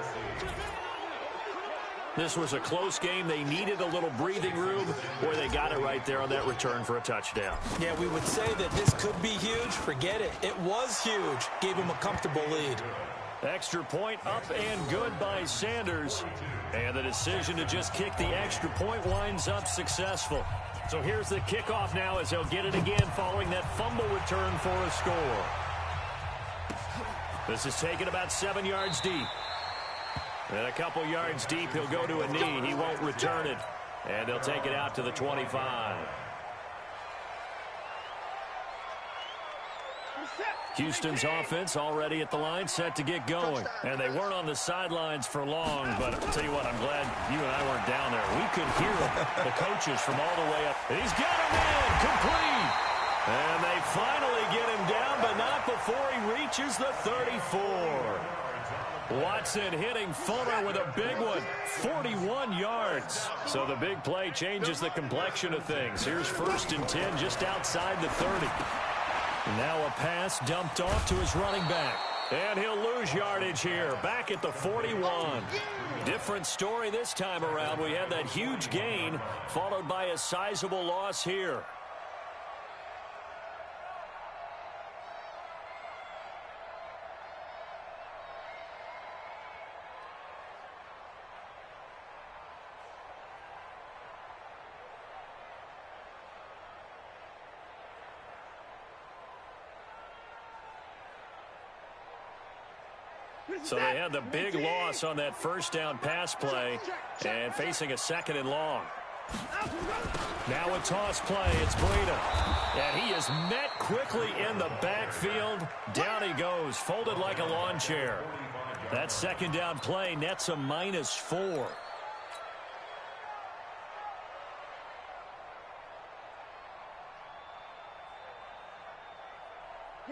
This was a close game. They needed a little breathing room, where they got it right there on that return for a touchdown. Yeah, we would say that this could be huge. Forget it. It was huge. Gave him a comfortable lead. Extra point up and good by Sanders. And the decision to just kick the extra point winds up successful. So here's the kickoff now as they'll get it again following that fumble return for a score. This is taken about 7 yards deep. And a couple yards deep, he'll go to a knee. He won't return it. And they'll take it out to the 25. Houston's offense already at the line, set to get going. And they weren't on the sidelines for long, but I'll tell you what, I'm glad you and I weren't down there. We could hear the coaches from all the way up. He's got him in, complete. And they finally get him down, but not before he reaches the 34. Watson hitting Fuller with a big one, 41 yards. So the big play changes the complexion of things. Here's 1st and 10 just outside the 30. Now a pass dumped off to his running back. And he'll lose yardage here, back at the 41. Different story this time around. We had that huge gain, followed by a sizable loss here. So they had the big loss on that first down pass play and facing a 2nd and long. Now a toss play. It's Breida. And he is met quickly in the backfield. Down he goes, folded like a lawn chair. That 2nd down play nets a -4.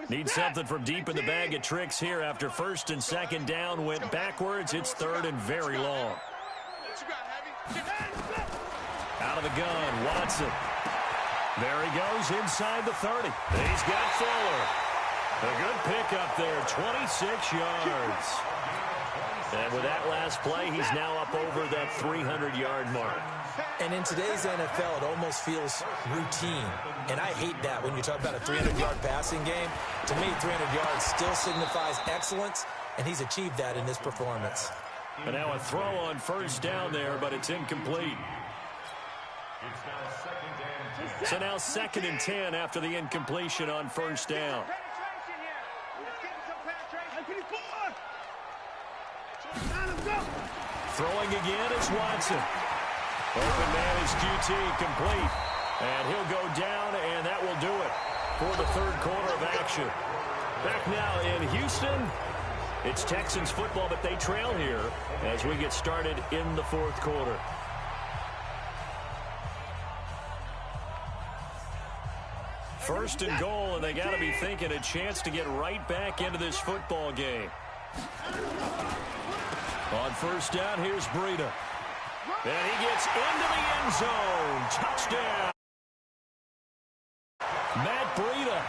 Need something from deep in the bag of tricks here after 1st and 2nd down went backwards. It's 3rd and very long. Out of the gun, Watson. There he goes inside the 30. He's got Fuller. A good pickup there, 26 yards. And with that last play, he's now up over that 300-yard mark. And in today's NFL, it almost feels routine. And I hate that when you talk about a 300-yard passing game. To me, 300 yards still signifies excellence, and he's achieved that in this performance. And now a throw on 1st down there, but it's incomplete. So now 2nd and 10 after the incompletion on 1st down. Throwing again is Watson. Open man is QT, complete. And he'll go down, and that will do it for the 3rd quarter of action. Back now in Houston, it's Texans football, but they trail here as we get started in the 4th quarter. First and goal, and they got to be thinking a chance to get right back into this football game. On 1st down, here's Breida. And he gets into the end zone. Touchdown. Matt Breida.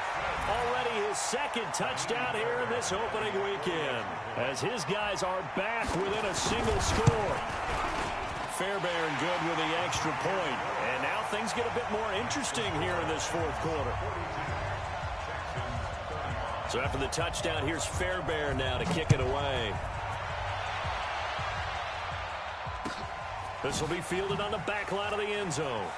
his second touchdown here in this opening weekend, as his guys are back within a single score. Fairbairn good with the extra point. And now things get a bit more interesting here in this fourth quarter. So after the touchdown, here's Fairbairn now to kick it away. This will be fielded on the back line of the end zone.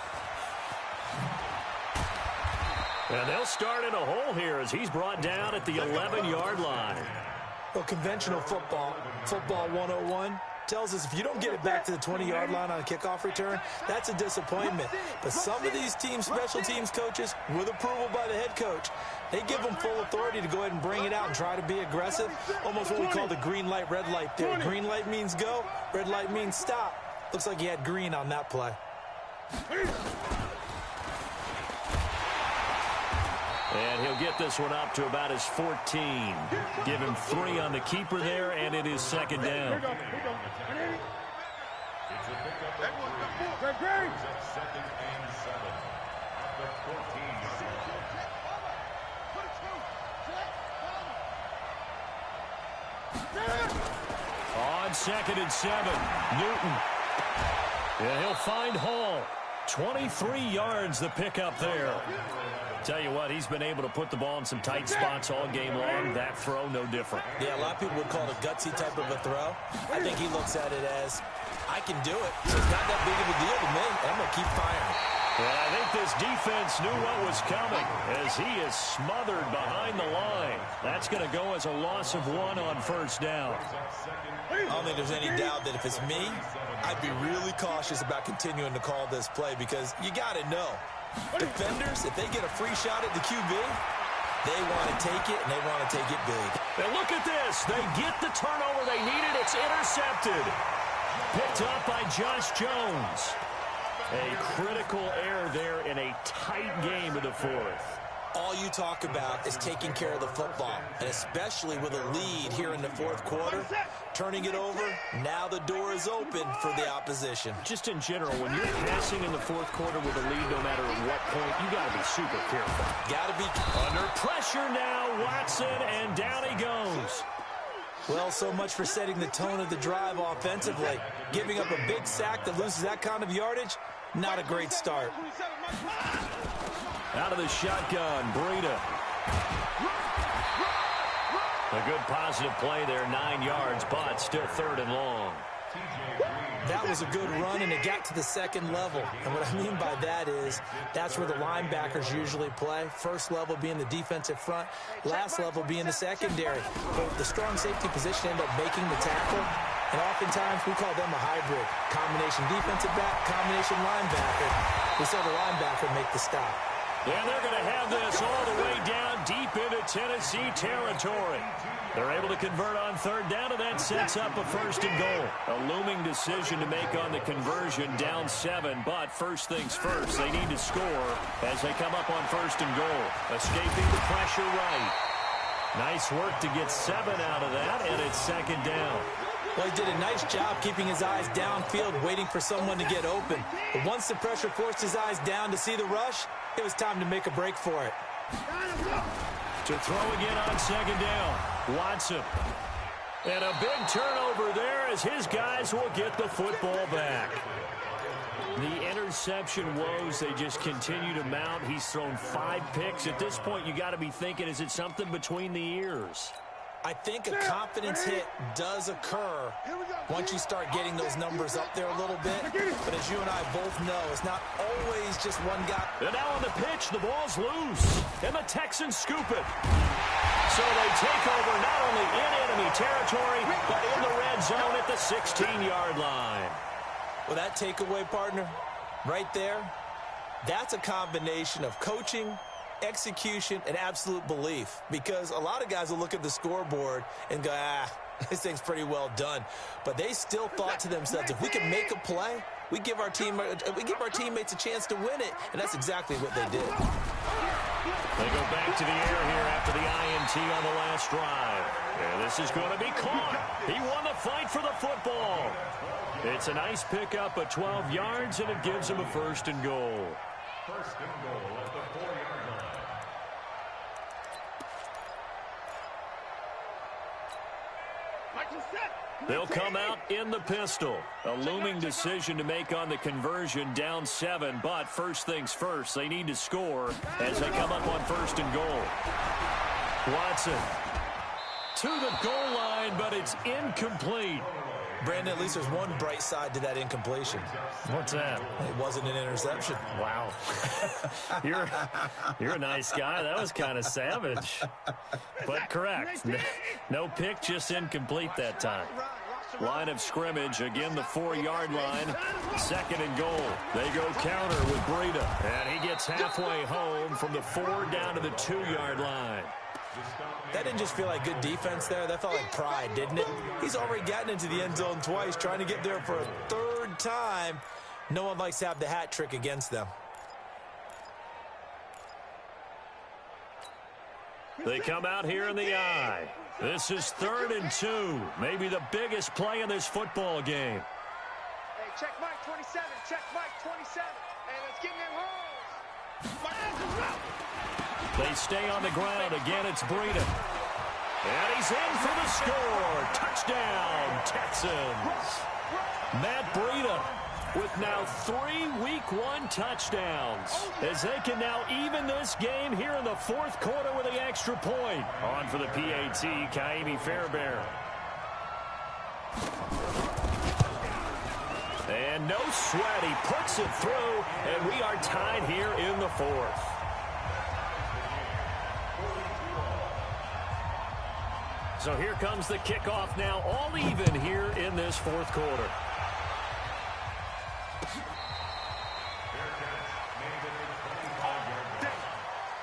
And they'll start in a hole here as he's brought down at the 11-yard line. Well, conventional football 101, tells us if you don't get it back to the 20-yard line on a kickoff return, that's a disappointment. But some of these teams, special teams coaches, with approval by the head coach, they give them full authority to go ahead and bring it out and try to be aggressive. Almost what we call the green light, red light theory. Green light means go, red light means stop. Looks like he had green on that play. And he'll get this one up to about his 14. Give him 3 on the keeper there, and it is second down. It's a pickup of 3. It's at second and 7. At the 14. On second and 7, Newton. And he'll find Hall. 23 yards the pickup there. Tell you what, he's been able to put the ball in some tight spots all game long. That throw, no different. Yeah, a lot of people would call it a gutsy type of a throw. I think he looks at it as, I can do it. So it's not that big of a deal to me. I'm going to keep firing. Well, I think this defense knew what was coming as he is smothered behind the line. That's going to go as a loss of 1 on first down. I don't think there's any doubt that if it's me, I'd be really cautious about continuing to call this play because you got to know. Defenders, if they get a free shot at the QB, they want to take it, and they want to take it big. And look at this. They get the turnover they needed. It's intercepted. Picked up by Josh Jones. A critical error there in a tight game of the fourth. All you talk about is taking care of the football, and especially with a lead here in the fourth quarter, turning it over, now the door is open for the opposition. Just in general, when you're passing in the fourth quarter with a lead, no matter at what point, you got to be super careful. Got to be under pressure now, Watson, and down he goes. Well, so much for setting the tone of the drive offensively. Giving up a big sack that loses that kind of yardage, not a great start. Out of the shotgun, Breida. A good positive play there, 9 yards, but still 3rd and long. That was a good run, and it got to the second level. And what I mean by that is that's where the linebackers usually play. First level being the defensive front, last level being the secondary. But the strong safety position end up making the tackle, and oftentimes we call them a hybrid. Combination defensive back, combination linebacker. We saw the linebacker make the stop. And they're going to have this all the way down deep into Tennessee territory. They're able to convert on 3rd down, and that sets up a 1st and goal. A looming decision to make on the conversion, down 7. But first things first, they need to score as they come up on 1st and goal. Escaping the pressure right. Nice work to get 7 out of that, and it's 2nd down. Well, he did a nice job keeping his eyes downfield, waiting for someone to get open. But once the pressure forced his eyes down to see the rush, it was time to make a break for it. To throw again on 2nd down, Watson. And a big turnover there as his guys will get the football back. The interception woes, they just continue to mount. He's thrown 5 picks. At this point, you got to be thinking, is it something between the ears? I think a confidence hit does occur once you start getting those numbers up there a little bit. But as you and I both know, it's not always just one guy. And now on the pitch, the ball's loose. And the Texans scoop it. So they take over not only in enemy territory, but in the red zone at the 16-yard line. Well, that takeaway, partner, right there, that's a combination of coaching, execution, and absolute belief, because a lot of guys will look at the scoreboard and go, this thing's pretty well done. But they still thought to themselves, if we can make a play, we give our teammates a chance to win it, and that's exactly what they did. They go back to the air here after the INT on the last drive. And this is going to be caught. He won the fight for the football. It's a nice pickup of 12 yards, and it gives him a 1st and goal. 1st and goal at the 4-yard line. They'll come out in the pistol. A looming decision to make on the conversion, down 7. But first things first, they need to score as they come up on 1st and goal. Watson to the goal line, but it's incomplete. Brandon, at least there's one bright side to that incompletion. What's that? It wasn't an interception. Wow. You're a nice guy. That was kind of savage. But correct. No pick, just incomplete that time. Line of scrimmage, again the 4-yard line. 2nd and goal. They go counter with Breida. And he gets halfway home from the 4 down to the 2-yard line. That didn't just feel like good defense there. That felt like pride, didn't it? He's already gotten into the end zone twice, trying to get there for a 3rd time. No one likes to have the hat trick against them. They come out here in the eye. This is 3rd and 2. Maybe the biggest play in this football game. Hey, check Mike 27. Check Mike 27. Hey, let's get in them holes. They stay on the ground. Again, it's Breida. And he's in for the score. Touchdown, Texans. Matt Breida with now 3 Week 1 touchdowns, as they can now even this game here in the 4th quarter with the extra point. On for the PAT, Kaimi Fairbairn. And no sweat. He puts it through, and we are tied here in the 4th. So here comes the kickoff now, all even here in this 4th quarter.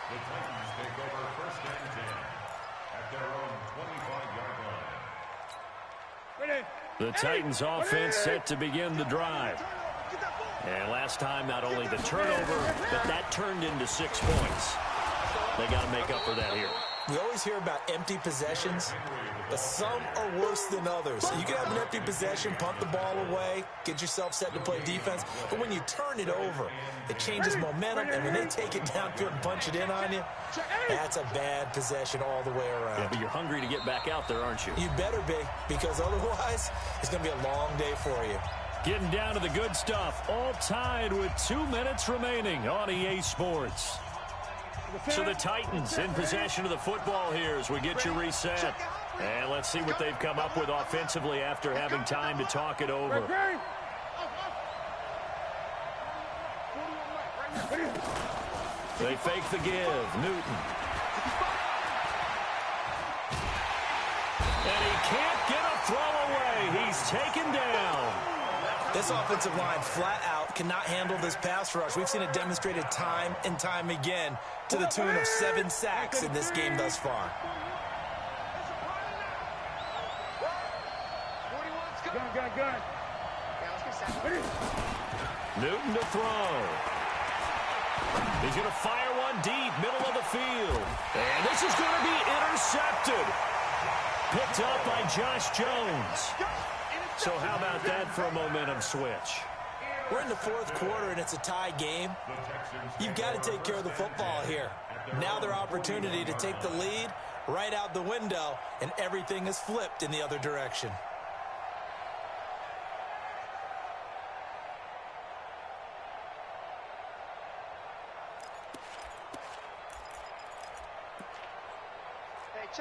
The Titans take over 1st and 10 at their own 25-yard line. The Titans offense set to begin the drive. And last time, not only the turnover, but that turned into 6 points. They got to make up for that here. We always hear about empty possessions, but some are worse than others. So you can have an empty possession, punt the ball away, get yourself set to play defense. But when you turn it over, it changes momentum, and when they take it downfield and punch it in on you, that's a bad possession all the way around. Yeah, but you're hungry to get back out there, aren't you? You better be, because otherwise it's going to be a long day for you. Getting down to the good stuff, all tied with 2 minutes remaining on EA Sports. So the Titans in possession of the football here as we get you reset. And let's see what they've come up with offensively after having time to talk it over. They fake the give. Newton. And he can't get a throw away. He's taken down. This offensive line flat out cannot handle this pass rush. We've seen it demonstrated time and time again to the tune of 7 sacks in this game thus far. Newton to throw. He's going to fire one deep, middle of the field. And this is going to be intercepted. Picked up by Josh Jones. So how about that for a momentum switch? We're in the 4th quarter, and it's a tie game. You've got to take care of the football here. Now their opportunity to take the lead right out the window, and everything is flipped in the other direction.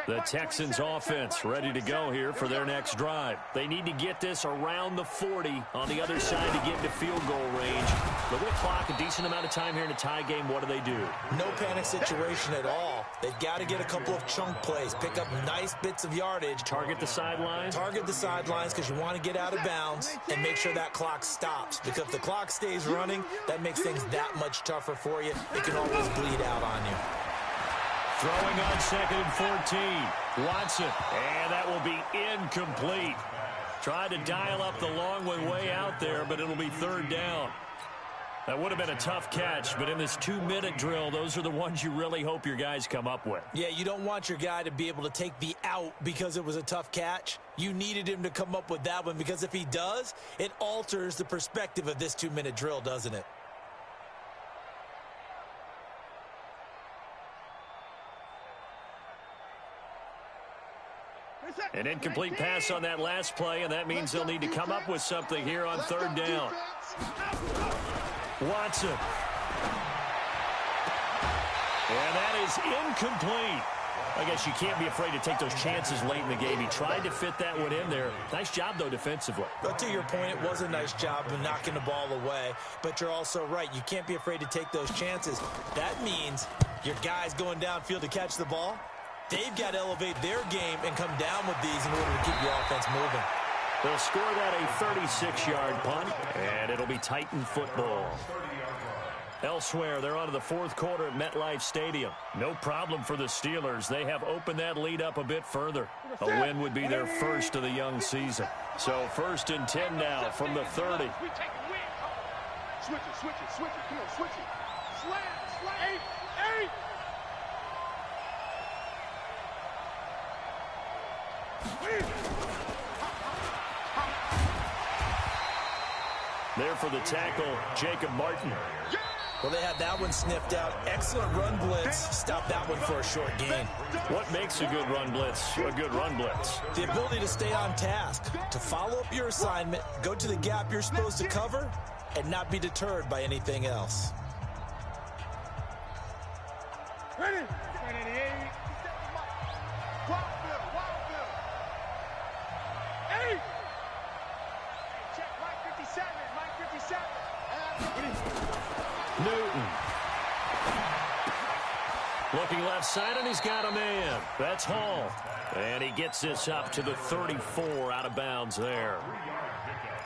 The Texans offense ready to go here for their next drive. They need to get this around the 40 on the other side to get into field goal range. Look at the clock, a decent amount of time here in a tie game. What do? No panic situation at all. They've got to get a couple of chunk plays, pick up nice bits of yardage. Target the sidelines? Target the sidelines because you want to get out of bounds and make sure that clock stops. Because if the clock stays running, that makes things that much tougher for you. It can always bleed out on you. Throwing on 2nd and 14. Watson. And that will be incomplete. Tried to dial up the long one way out there, but it'll be 3rd down. That would have been a tough catch, but in this 2-minute drill, those are the ones you really hope your guys come up with. Yeah, you don't want your guy to be able to take the out because it was a tough catch. You needed him to come up with that one because if he does, it alters the perspective of this 2-minute drill, doesn't it? An incomplete pass on that last play, and that means they'll need to come up with something here on third down. Watson. And that is incomplete. I guess you can't be afraid to take those chances late in the game. He tried to fit that one in there. Nice job, though, defensively. But to your point, it was a nice job of knocking the ball away. But you're also right. You can't be afraid to take those chances. That means your guys going downfield to catch the ball, they've got to elevate their game and come down with these in order to keep your offense moving. They'll score that a 36-yard punt, and it'll be Titan football. Elsewhere, they're on to the fourth quarter at MetLife Stadium. No problem for the Steelers. They have opened that lead up a bit further. A win would be their first of the young season. So 1st and 10 now from the 30. We take a win. Switch it, switch it, switch it. Come on, switch it. Slam, slam. 8, 8. There for the tackle, Jacob Martin. Well, they had that one sniffed out. Excellent run blitz. Stop that one for a short gain. What makes a good run blitz a good run blitz? The ability to stay on task, to follow up your assignment, go to the gap you're supposed to cover, and not be deterred by anything else. Ready? Ready, 8. Wild Bill, Wild Bill. 8. Check, Mike 57, Mike 57. Newton. Looking left side, and he's got a man. That's Hall. And he gets this up to the 34 out of bounds there.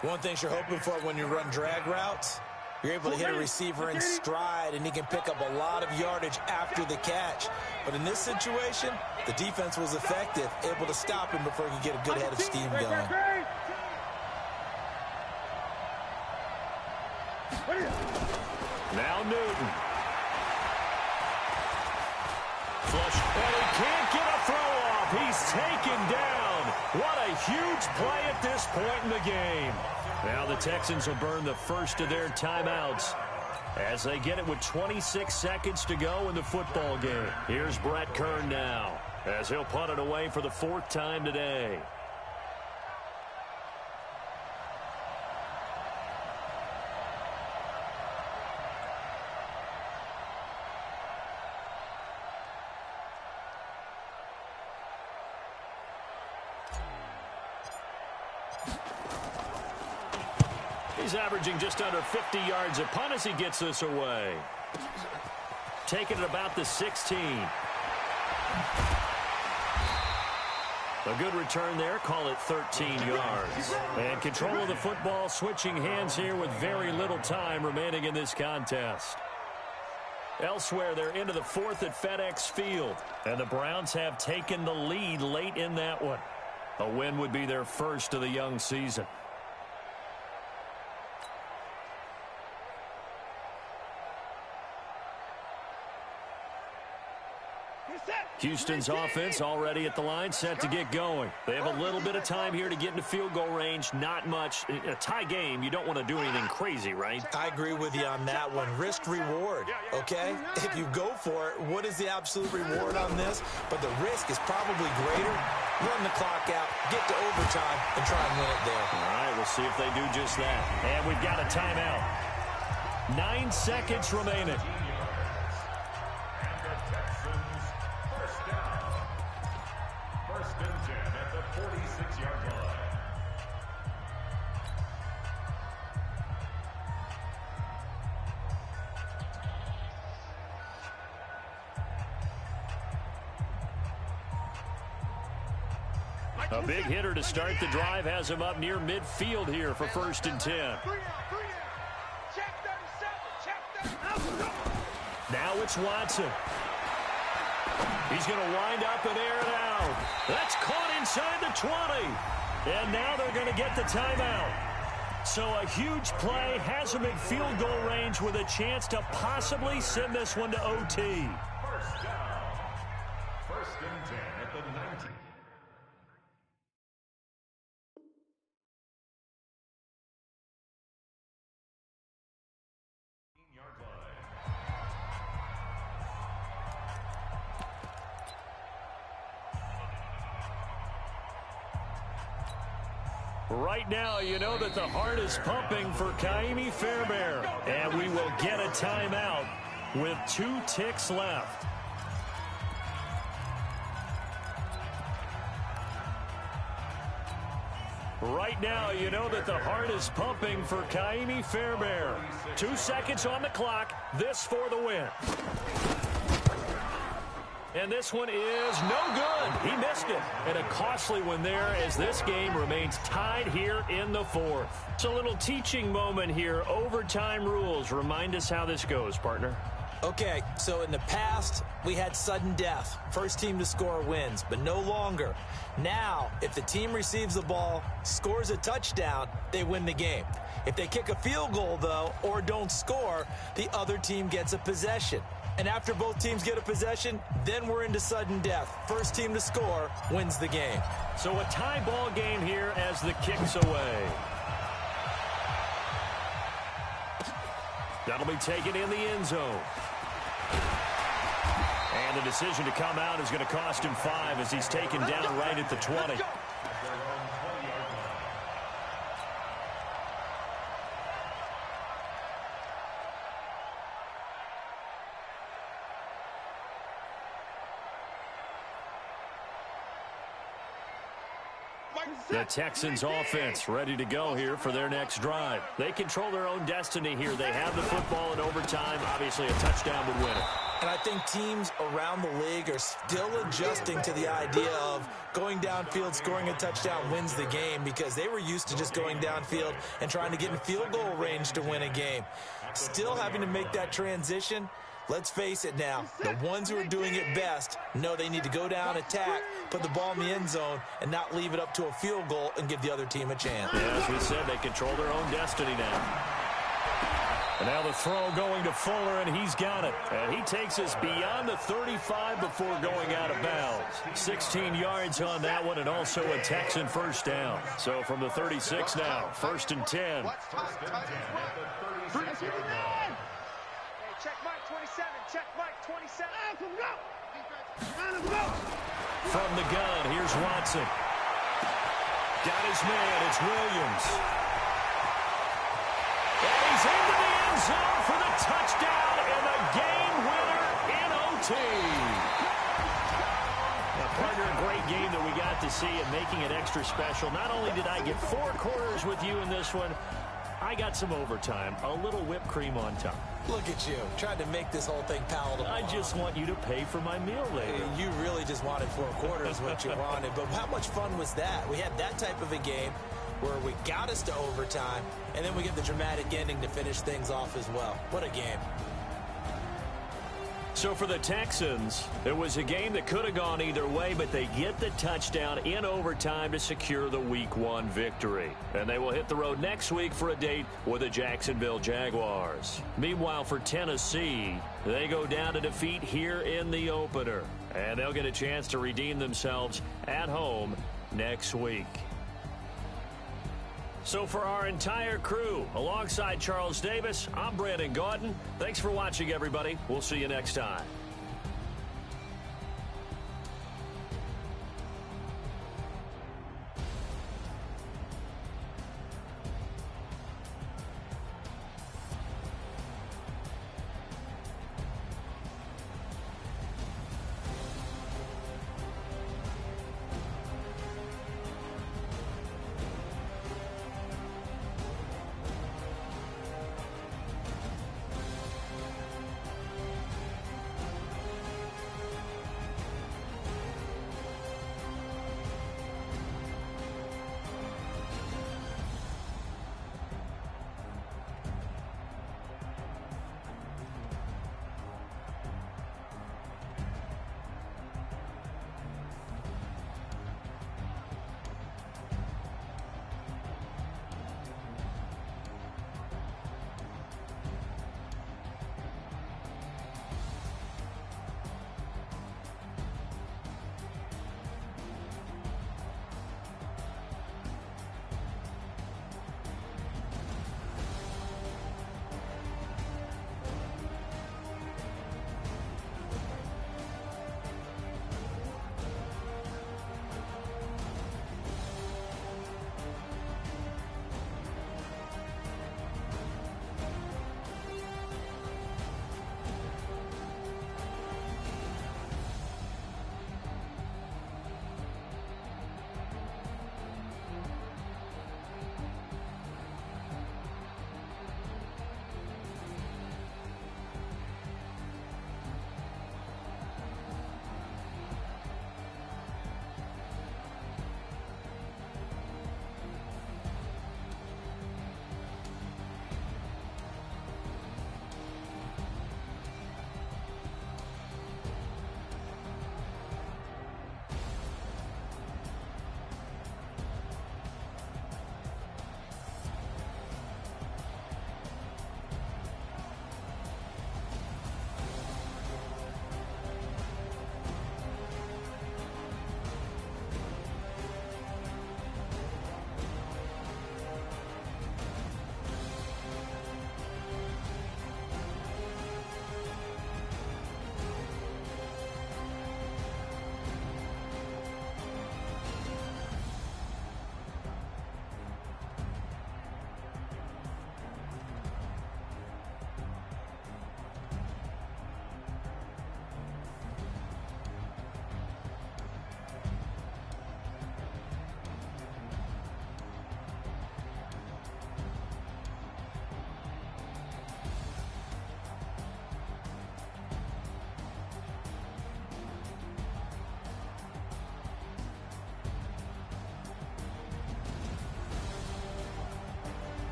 One thing you're hoping for when you run drag routes, you're able to hit a receiver in stride, and he can pick up a lot of yardage after the catch. But in this situation, the defense was effective, able to stop him before he could get a good head of steam going. Now Newton. Flush. And he can't get a throw off. He's taken down. What a huge play at this point in the game. Now the Texans will burn the first of their timeouts as they get it with 26 seconds to go in the football game. Here's Brett Kern now as he'll punt it away for the 4th time today. He's averaging just under 50 yards a punt as he gets this away. Taking it about the 16. A good return there. Call it 13 yards. And control of the football, switching hands here with very little time remaining in this contest. Elsewhere, they're into the 4th at FedEx Field. And the Browns have taken the lead late in that one. A win would be their first of the young season. Houston's offense already at the line, set to get going. They have a little bit of time here to get into field goal range. Not much. In a tie game, you don't want to do anything crazy, right? I agree with you on that one. Risk reward, okay? If you go for it, what is the absolute reward on this? But the risk is probably greater. Run the clock out, get to overtime, and try and win it there. All right, we'll see if they do just that. And we've got a timeout. 9 seconds remaining. A big hitter to start the drive has him up near midfield here for 1st and 10. Now it's Watson. He's going to wind up and air it out. That's caught inside the 20. And now they're going to get the timeout. So a huge play has him in field goal range with a chance to possibly send this one to OT. First down. 1st and 10 at the 19. Right now, you know that the heart is pumping for Kaimi Fairbairn. And we will get a timeout with 2 ticks left. Right now, you know that the heart is pumping for Kaimi Fairbairn. 2 seconds on the clock. This for the win. And this one is no good. He missed it. And a costly one there as this game remains tied here in the 4th. It's a little teaching moment here. Overtime rules. Remind us how this goes, partner. Okay, so in the past, we had sudden death. First team to score wins, but no longer. Now, if the team receives the ball, scores a touchdown, they win the game. If they kick a field goal, though, or don't score, the other team gets a possession. And after both teams get a possession, then we're into sudden death. First team to score wins the game. So a tie ball game here as the kick's away. That'll be taken in the end zone. And the decision to come out is going to cost him 5 as he's taken down right at the 20. The Texans offense ready to go here for their next drive. They control their own destiny here. They have the football in overtime. Obviously, a touchdown would win it. And I think teams around the league are still adjusting to the idea of going downfield, scoring a touchdown wins the game, because they were used to just going downfield and trying to get in field goal range to win a game. Still having to make that transition. Let's face it now, the ones who are doing it best know they need to go down, attack, put the ball in the end zone, and not leave it up to a field goal and give the other team a chance. Yeah, as we said, they control their own destiny now. And now the throw going to Fuller, and he's got it. And he takes us beyond the 35 before going out of bounds. 16 yards on that one, and also a Texan first down. So from the 36 now, 1st and 10. Check Mike 27. Check Mike 27. From the gun, here's Watson. Got his man. It's Williams. And he's into the end zone for the touchdown and the game winner in OT. Now, partner, a great game that we got to see and making it extra special. Not only did I get 4 quarters with you in this one, I got some overtime, a little whipped cream on top. Look at you, trying to make this whole thing palatable. I just want you to pay for my meal later. You really just wanted 4 quarters, what you wanted. But how much fun was that? We had that type of a game where we got us to overtime, and then we get the dramatic ending to finish things off as well. What a game. So for the Texans, it was a game that could have gone either way, but they get the touchdown in overtime to secure the Week 1 victory. And they will hit the road next week for a date with the Jacksonville Jaguars. Meanwhile, for Tennessee, they go down to defeat here in the opener. And they'll get a chance to redeem themselves at home next week. So for our entire crew, alongside Charles Davis, I'm Brandon Gaudin. Thanks for watching, everybody. We'll see you next time.